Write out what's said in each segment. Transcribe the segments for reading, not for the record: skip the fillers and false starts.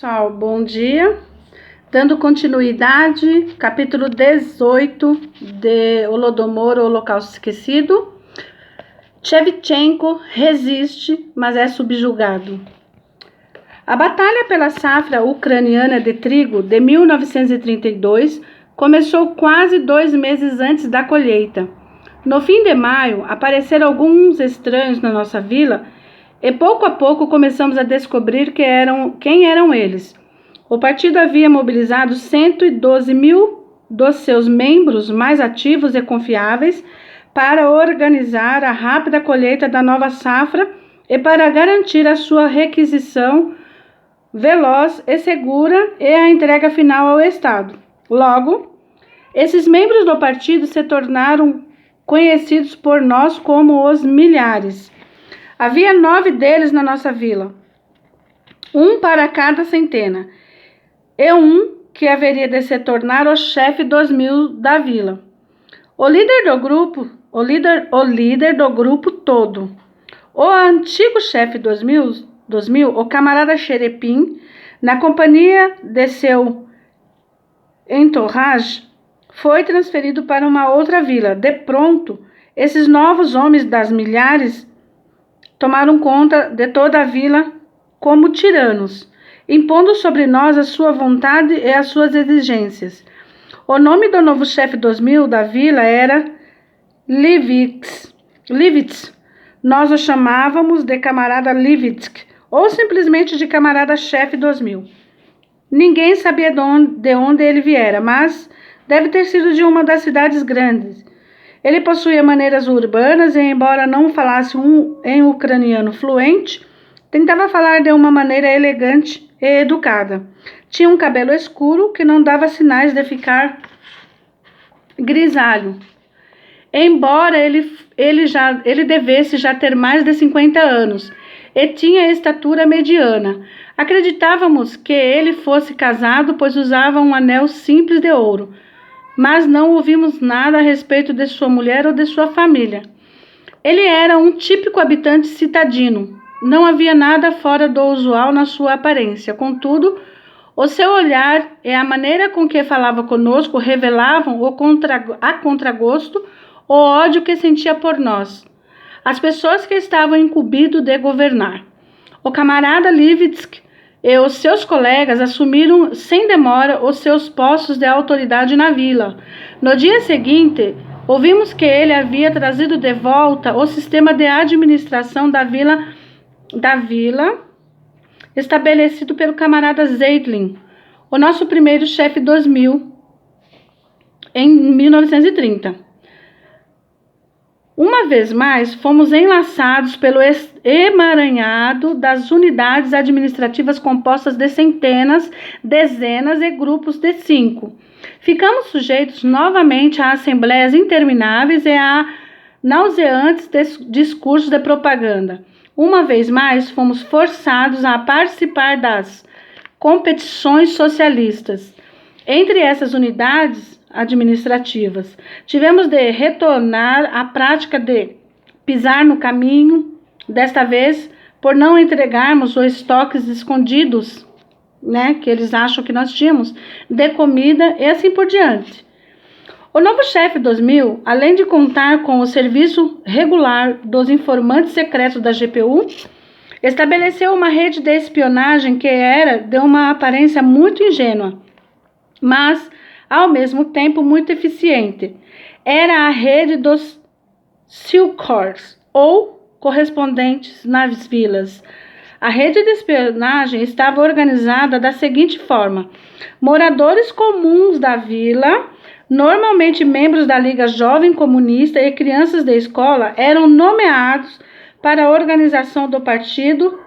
Pessoal, bom dia. Dando continuidade, capítulo 18 de Holodomor, o Holocausto Esquecido. Shevchenko resiste, mas é subjugado. A batalha pela safra ucraniana de trigo de 1932 começou quase 2 meses antes da colheita. No fim de maio, apareceram alguns estranhos na nossa vila e pouco a pouco começamos a descobrir quem eram eles. O partido havia mobilizado 112 mil dos seus membros mais ativos e confiáveis para organizar a rápida colheita da nova safra e para garantir a sua requisição veloz e segura e a entrega final ao Estado. Logo, esses membros do partido se tornaram conhecidos por nós como os milhares. Havia 9 deles na nossa vila, um para cada centena, e um que haveria de se tornar o chefe dos 1000 da vila. O líder do grupo todo, o antigo chefe dos mil, o camarada Xerepim, na companhia de seu entourage, foi transferido para uma outra vila. De pronto, esses novos homens das milhares tomaram conta de toda a vila como tiranos, impondo sobre nós a sua vontade e as suas exigências. O nome do novo chefe dos 1000 da vila era Levitz. Nós o chamávamos de camarada Levitsk, ou simplesmente de camarada chefe dos 1000. Ninguém sabia de onde ele viera, mas deve ter sido de uma das cidades grandes. Ele possuía maneiras urbanas e, embora não falasse em ucraniano fluente, tentava falar de uma maneira elegante e educada. Tinha um cabelo escuro que não dava sinais de ficar grisalho, embora ele devesse já ter mais de 50 anos e tinha estatura mediana. Acreditávamos que ele fosse casado, pois usava um anel simples de ouro, mas não ouvimos nada a respeito de sua mulher ou de sua família. Ele era um típico habitante citadino. Não havia nada fora do usual na sua aparência. Contudo, o seu olhar e a maneira com que falava conosco revelavam a contragosto o ódio que sentia por nós, as pessoas que estavam incumbidas de governar. O camarada Levitsk e os seus colegas assumiram sem demora os seus postos de autoridade na vila. No dia seguinte, ouvimos que ele havia trazido de volta o sistema de administração da vila estabelecido pelo camarada Zeitlin, o nosso primeiro chefe dos 1000, em 1930. Uma vez mais, fomos enlaçados pelo emaranhado das unidades administrativas compostas de centenas, dezenas e grupos de 5. Ficamos sujeitos novamente a assembleias intermináveis e a nauseantes discursos de propaganda. Uma vez mais, fomos forçados a participar das competições socialistas. Entre essas unidades administrativas, tivemos de retornar à prática de pisar no caminho, desta vez por não entregarmos os estoques escondidos, que eles acham que nós tínhamos, de comida e assim por diante. O novo chefe dos 1000, além de contar com o serviço regular dos informantes secretos da GPU, estabeleceu uma rede de espionagem que era de uma aparência muito ingênua, mas ao mesmo tempo muito eficiente. Era a rede dos Silkors, ou correspondentes nas vilas. A rede de espionagem estava organizada da seguinte forma: moradores comuns da vila, normalmente membros da Liga Jovem Comunista e crianças de escola, eram nomeados para a organização do partido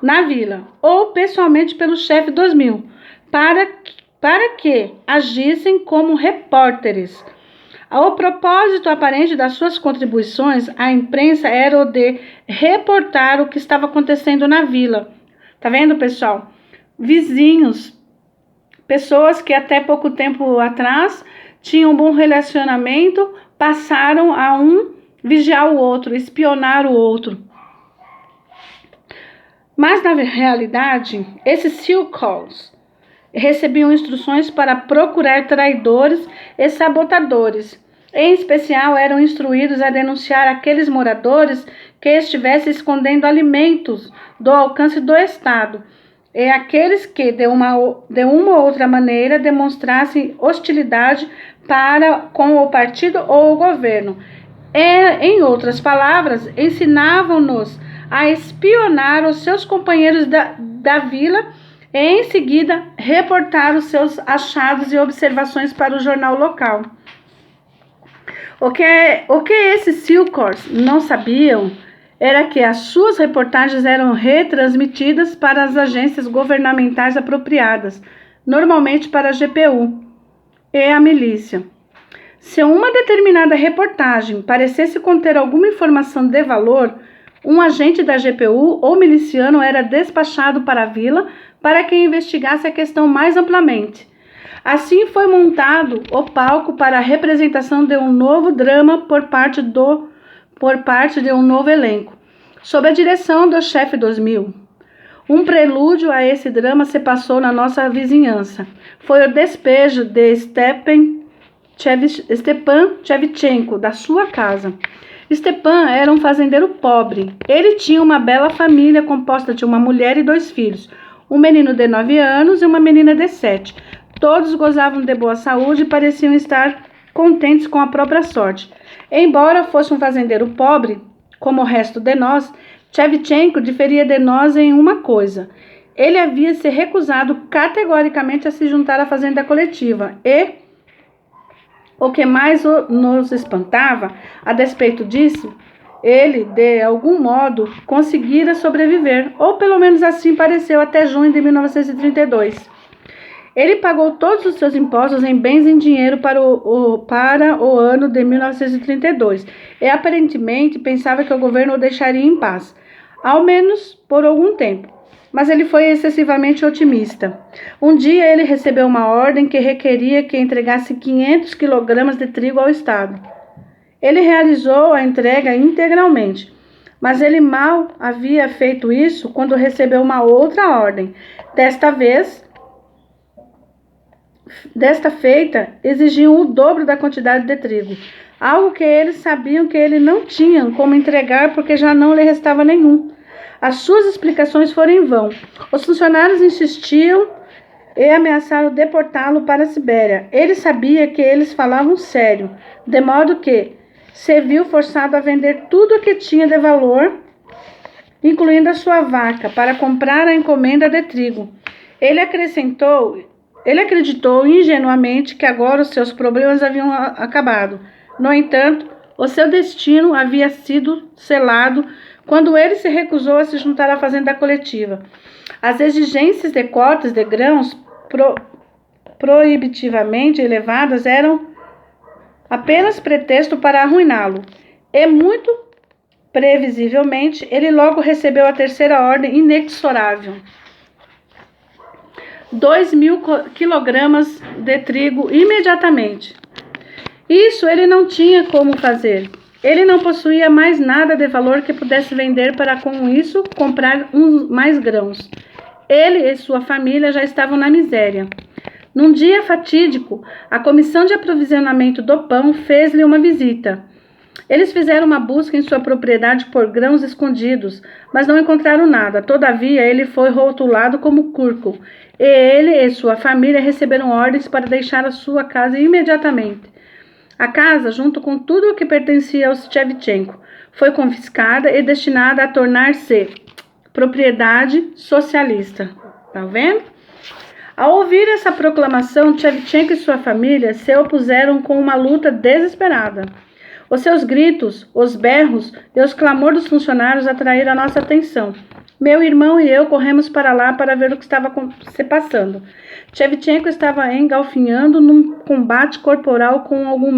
na vila, ou pessoalmente pelo chefe dos 1000, para que agissem como repórteres. O propósito aparente das suas contribuições à imprensa era o de reportar o que estava acontecendo na vila. Tá vendo, pessoal? Vizinhos, pessoas que até pouco tempo atrás tinham um bom relacionamento, passaram a vigiar o outro, espionar o outro. Mas, na realidade, esses Silcols recebiam instruções para procurar traidores e sabotadores. Em especial, eram instruídos a denunciar aqueles moradores que estivessem escondendo alimentos do alcance do Estado e aqueles que, de uma ou outra maneira, demonstrassem hostilidade para com o partido ou o governo. Em outras palavras, ensinavam-nos a espionar os seus companheiros da vila e, em seguida, reportar os seus achados e observações para o jornal local. O que esses Silcols não sabiam era que as suas reportagens eram retransmitidas para as agências governamentais apropriadas, normalmente para a GPU e a milícia. Se uma determinada reportagem parecesse conter alguma informação de valor, um agente da GPU ou miliciano era despachado para a vila para que investigasse a questão mais amplamente. Assim foi montado o palco para a representação de um novo drama por parte de um novo elenco, sob a direção do chefe 2000. Um prelúdio a esse drama se passou na nossa vizinhança. Foi o despejo de Stepan Shevchenko da sua casa. Stepan era um fazendeiro pobre. Ele tinha uma bela família composta de uma mulher e 2 filhos, um menino de 9 anos e uma menina de 7. Todos gozavam de boa saúde e pareciam estar contentes com a própria sorte. Embora fosse um fazendeiro pobre, como o resto de nós, Shevchenko diferia de nós em uma coisa. Ele havia se recusado categoricamente a se juntar à fazenda coletiva e, o que mais nos espantava, a despeito disso, ele, de algum modo, conseguira sobreviver, ou pelo menos assim pareceu até junho de 1932. Ele pagou todos os seus impostos em bens em dinheiro para o ano de 1932 e aparentemente pensava que o governo o deixaria em paz, ao menos por algum tempo. Mas ele foi excessivamente otimista. Um dia ele recebeu uma ordem que requeria que entregasse 500 quilogramas de trigo ao Estado. Ele realizou a entrega integralmente, mas ele mal havia feito isso quando recebeu uma outra ordem. Desta feita, exigiam o dobro da quantidade de trigo, algo que eles sabiam que ele não tinha como entregar porque já não lhe restava nenhum. As suas explicações foram em vão. Os funcionários insistiam e ameaçaram deportá-lo para a Sibéria. Ele sabia que eles falavam sério, de modo que se viu forçado a vender tudo o que tinha de valor, incluindo a sua vaca, para comprar a encomenda de trigo. Ele acreditou ingenuamente que agora os seus problemas haviam acabado. No entanto, o seu destino havia sido selado quando ele se recusou a se juntar à fazenda coletiva. As exigências de cotas de grãos proibitivamente elevadas eram apenas pretexto para arruiná-lo. E muito previsivelmente, ele logo recebeu a terceira ordem inexorável: 2.000 quilogramas de trigo imediatamente. Isso ele não tinha como fazer. Ele não possuía mais nada de valor que pudesse vender para, com isso, comprar mais grãos. Ele e sua família já estavam na miséria. Num dia fatídico, a Comissão de Aprovisionamento do Pão fez-lhe uma visita. Eles fizeram uma busca em sua propriedade por grãos escondidos, mas não encontraram nada. Todavia, ele foi rotulado como Kurko, e ele e sua família receberam ordens para deixar a sua casa imediatamente. A casa, junto com tudo o que pertencia aos Shevchenko, foi confiscada e destinada a tornar-se propriedade socialista. Tá vendo? Ao ouvir essa proclamação, Shevchenko e sua família se opuseram com uma luta desesperada. Os seus gritos, os berros e os clamores dos funcionários atraíram a nossa atenção. Meu irmão e eu corremos para lá para ver o que estava se passando. Shevchenko estava engalfinhando num combate corporal com alguns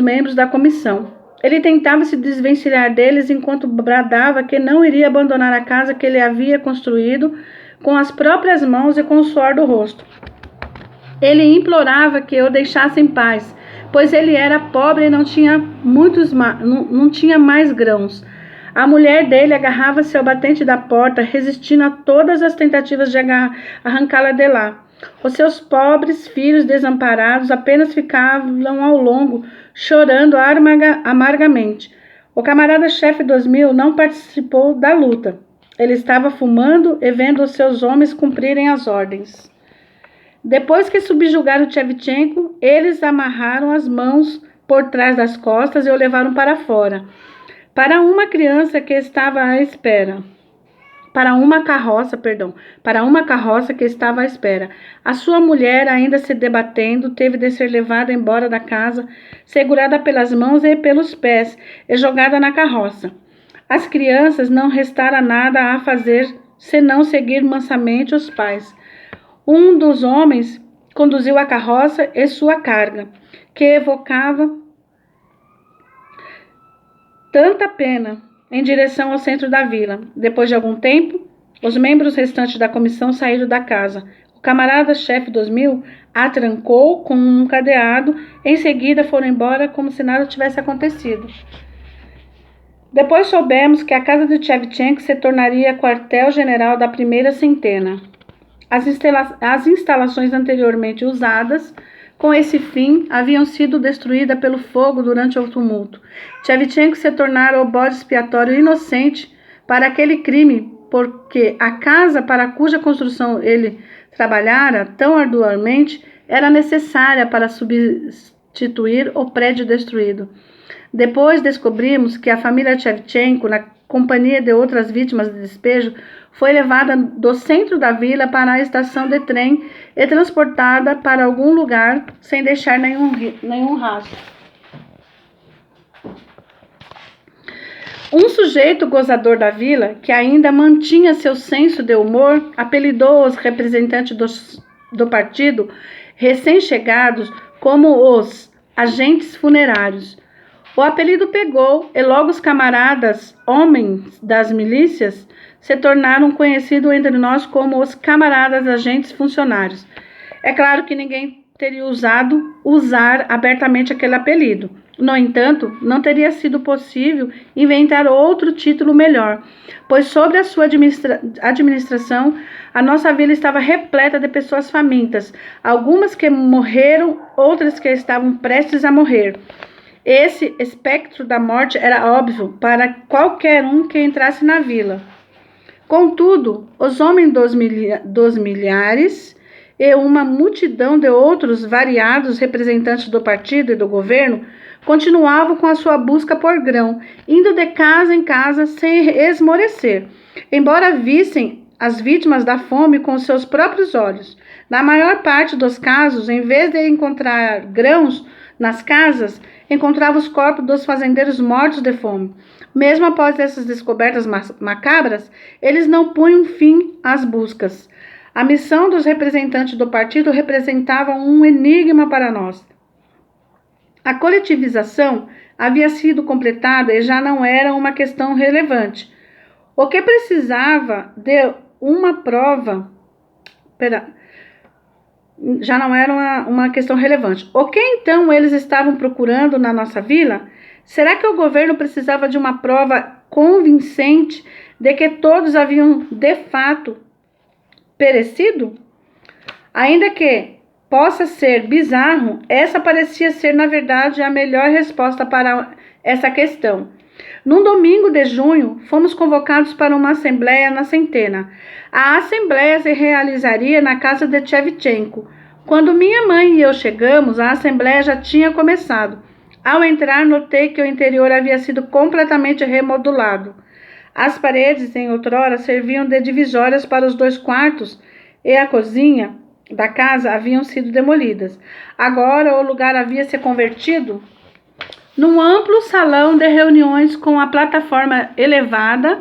membros da comissão. Ele tentava se desvencilhar deles enquanto bradava que não iria abandonar a casa que ele havia construído com as próprias mãos e com o suor do rosto. Ele implorava que eu deixasse em paz, pois ele era pobre e não tinha mais grãos. A mulher dele agarrava-se ao batente da porta, resistindo a todas as tentativas de arrancá-la de lá. Os seus pobres filhos desamparados apenas ficavam ao longo, chorando amargamente. O camarada-chefe 2000 não participou da luta. Ele estava fumando e vendo os seus homens cumprirem as ordens. Depois que subjugaram Tchevchenko, eles amarraram as mãos por trás das costas e o levaram para fora. Para uma criança que estava à espera. Para uma carroça que estava à espera. A sua mulher, ainda se debatendo, teve de ser levada embora da casa, segurada pelas mãos e pelos pés, e jogada na carroça. Às crianças não restara nada a fazer, senão seguir mansamente os pais. Um dos homens conduziu a carroça e sua carga, que evocava tanta pena, em direção ao centro da vila. Depois de algum tempo, os membros restantes da comissão saíram da casa. O camarada-chefe 2000 a trancou com um cadeado. Em seguida foram embora como se nada tivesse acontecido. Depois soubemos que a casa de Tchevchenko se tornaria quartel-general da primeira centena. As instalações anteriormente usadas com esse fim haviam sido destruídas pelo fogo durante o tumulto. Tchevchenko se tornara o bode expiatório inocente para aquele crime, porque a casa para cuja construção ele trabalhara tão arduamente era necessária para substituir o prédio destruído. Depois descobrimos que a família Tchevchenko, na companhia de outras vítimas de despejo, foi levada do centro da vila para a estação de trem e transportada para algum lugar sem deixar nenhum rastro. Um sujeito gozador da vila, que ainda mantinha seu senso de humor, apelidou os representantes do partido recém-chegados como os agentes funerários. O apelido pegou e logo os camaradas, homens das milícias, se tornaram conhecidos entre nós como os camaradas agentes funcionários. É claro que ninguém teria usar abertamente aquele apelido. No entanto, não teria sido possível inventar outro título melhor, pois sobre a sua administração, a nossa vila estava repleta de pessoas famintas, algumas que morreram, outras que estavam prestes a morrer. Esse espectro da morte era óbvio para qualquer um que entrasse na vila. Contudo, os homens dos milhares e uma multidão de outros variados representantes do partido e do governo continuavam com a sua busca por grão, indo de casa em casa sem esmorecer, embora vissem as vítimas da fome com seus próprios olhos. Na maior parte dos casos, em vez de encontrar grãos nas casas, encontrava os corpos dos fazendeiros mortos de fome. Mesmo após essas descobertas macabras, eles não punham fim às buscas. A missão dos representantes do partido representava um enigma para nós. A coletivização havia sido completada e já não era uma questão relevante. O que precisava de uma prova... Já não era uma questão relevante. O que então eles estavam procurando na nossa vila? Será que o governo precisava de uma prova convincente de que todos haviam, de fato, perecido? Ainda que possa ser bizarro, essa parecia ser, na verdade, a melhor resposta para essa questão. Num domingo de junho, fomos convocados para uma assembleia na centena. A assembleia se realizaria na casa de Tchevchenko. Quando minha mãe e eu chegamos, a assembleia já tinha começado. Ao entrar, notei que o interior havia sido completamente remodulado. As paredes, em outrora, serviam de divisórias para os 2 quartos e a cozinha da casa haviam sido demolidas. Agora o lugar havia se convertido num amplo salão de reuniões com a plataforma elevada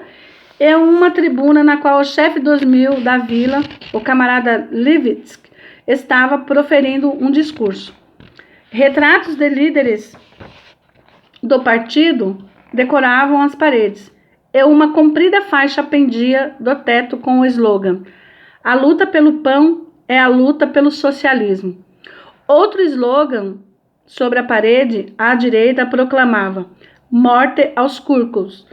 e uma tribuna na qual o chefe 2000 da vila, o camarada Levitsky, estava proferindo um discurso. Retratos de líderes do partido decoravam as paredes e uma comprida faixa pendia do teto com o slogan: "A luta pelo pão é a luta pelo socialismo". Outro slogan sobre a parede à direita proclamava: "Morte aos turcos".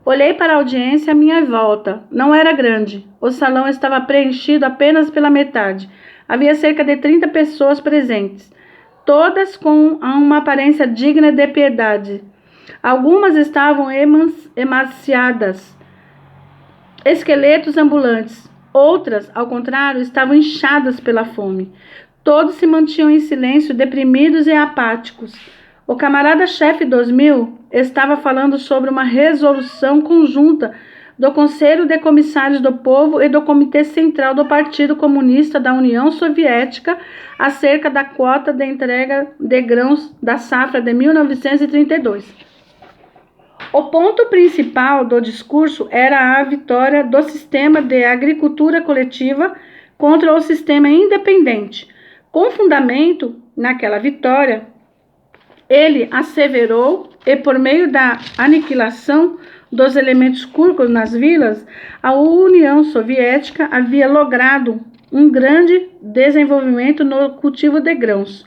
Olhei para a audiência à minha volta. Não era grande. O salão estava preenchido apenas pela metade. Havia cerca de 30 pessoas presentes, todas com uma aparência digna de piedade. Algumas estavam emaciadas, esqueletos ambulantes. Outras, ao contrário, estavam inchadas pela fome. Todos se mantinham em silêncio, deprimidos e apáticos. O camarada-chefe 2000 estava falando sobre uma resolução conjunta do Conselho de Comissários do Povo e do Comitê Central do Partido Comunista da União Soviética acerca da quota de entrega de grãos da safra de 1932. O ponto principal do discurso era a vitória do sistema de agricultura coletiva contra o sistema independente. Com fundamento naquela vitória, ele asseverou, e por meio da aniquilação dos elementos turcos nas vilas, a União Soviética havia logrado um grande desenvolvimento no cultivo de grãos,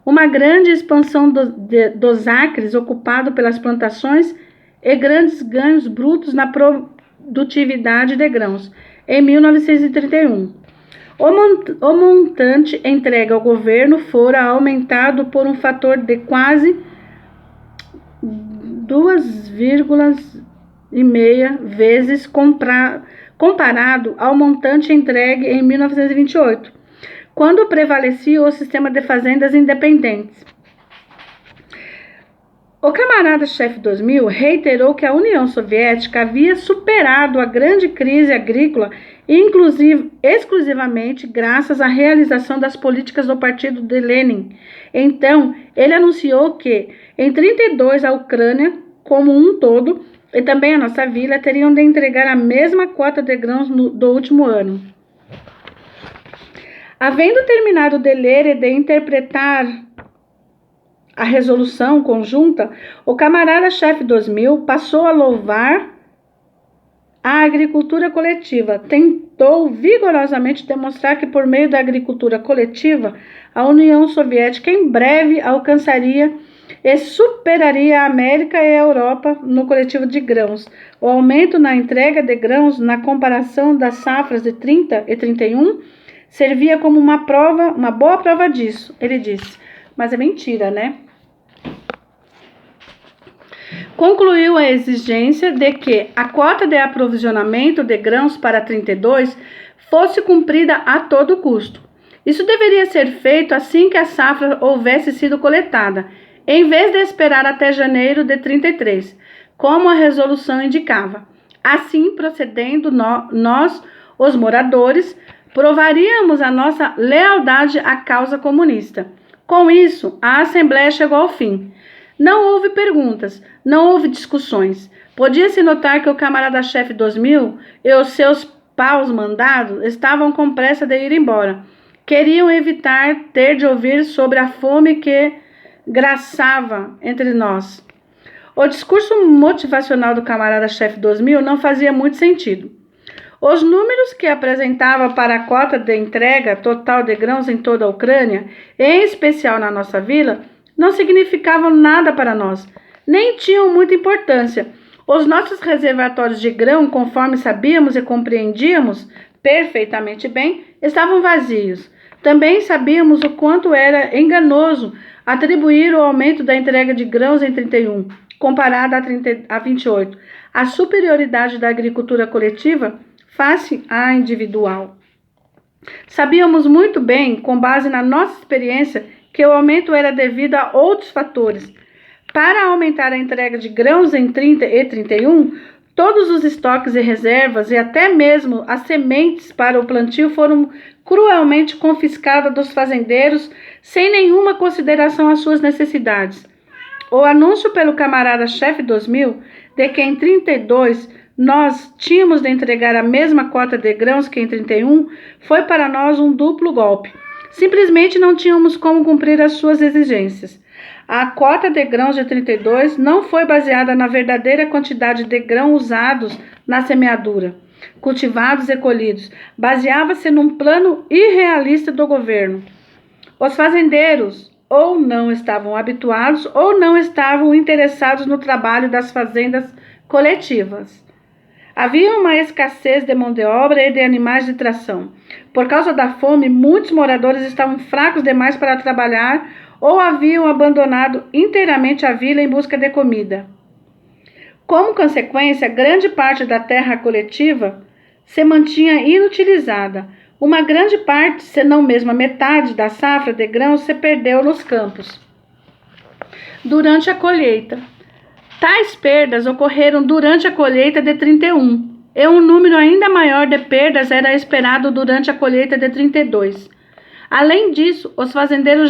uma grande expansão dos acres ocupados pelas plantações e grandes ganhos brutos na produtividade de grãos. Em 1931, o montante entregue ao governo fora aumentado por um fator de quase 2,5 vezes comparado ao montante entregue em 1928, quando prevalecia o sistema de fazendas independentes. O camarada-chefe 2000 reiterou que a União Soviética havia superado a grande crise agrícola, exclusivamente graças à realização das políticas do partido de Lenin. Então, ele anunciou que, em 1932, a Ucrânia, como um todo, e também a nossa vila, teriam de entregar a mesma quota de grãos do último ano. Havendo terminado de ler e de interpretar a resolução conjunta, o camarada-chefe 2000 passou a louvar a agricultura coletiva. Tentou vigorosamente demonstrar que, por meio da agricultura coletiva, a União Soviética em breve alcançaria e superaria a América e a Europa no coletivo de grãos. O aumento na entrega de grãos na comparação das safras de 30 e 31 servia como uma boa prova disso, ele disse. Mas é mentira, né? Concluiu a exigência de que a quota de aprovisionamento de grãos para 32 fosse cumprida a todo custo. Isso deveria ser feito assim que a safra houvesse sido coletada, em vez de esperar até janeiro de 33, como a resolução indicava. Assim, procedendo, nós, os moradores, provaríamos a nossa lealdade à causa comunista. Com isso, a Assembleia chegou ao fim. Não houve perguntas, não houve discussões. Podia-se notar que o camarada-chefe 2000 e os seus paus mandados estavam com pressa de ir embora. Queriam evitar ter de ouvir sobre a fome que graçava entre nós. O discurso motivacional do camarada-chefe 2000 não fazia muito sentido. Os números que apresentava para a cota de entrega total de grãos em toda a Ucrânia, em especial na nossa vila, não significavam nada para nós, nem tinham muita importância. Os nossos reservatórios de grão, conforme sabíamos e compreendíamos perfeitamente bem, estavam vazios. Também sabíamos o quanto era enganoso atribuir o aumento da entrega de grãos em 31, comparado a 28, a superioridade da agricultura coletiva face à individual. Sabíamos muito bem, com base na nossa experiência, que o aumento era devido a outros fatores. Para aumentar a entrega de grãos em 30 e 31, todos os estoques e reservas e até mesmo as sementes para o plantio foram cruelmente confiscadas dos fazendeiros sem nenhuma consideração às suas necessidades. O anúncio pelo camarada-chefe 2000 de que em 32 nós tínhamos de entregar a mesma cota de grãos que em 31 foi para nós um duplo golpe. Simplesmente não tínhamos como cumprir as suas exigências. A cota de grãos de 32 não foi baseada na verdadeira quantidade de grãos usados na semeadura, cultivados e colhidos. Baseava-se num plano irrealista do governo. Os fazendeiros ou não estavam habituados ou não estavam interessados no trabalho das fazendas coletivas. Havia uma escassez de mão de obra e de animais de tração. Por causa da fome, muitos moradores estavam fracos demais para trabalhar ou haviam abandonado inteiramente a vila em busca de comida. Como consequência, grande parte da terra coletiva se mantinha inutilizada. Uma grande parte, se não mesmo a metade da safra de grãos, se perdeu nos campos durante a colheita. Tais perdas ocorreram durante a colheita de 31, e um número ainda maior de perdas era esperado durante a colheita de 32. Além disso, os fazendeiros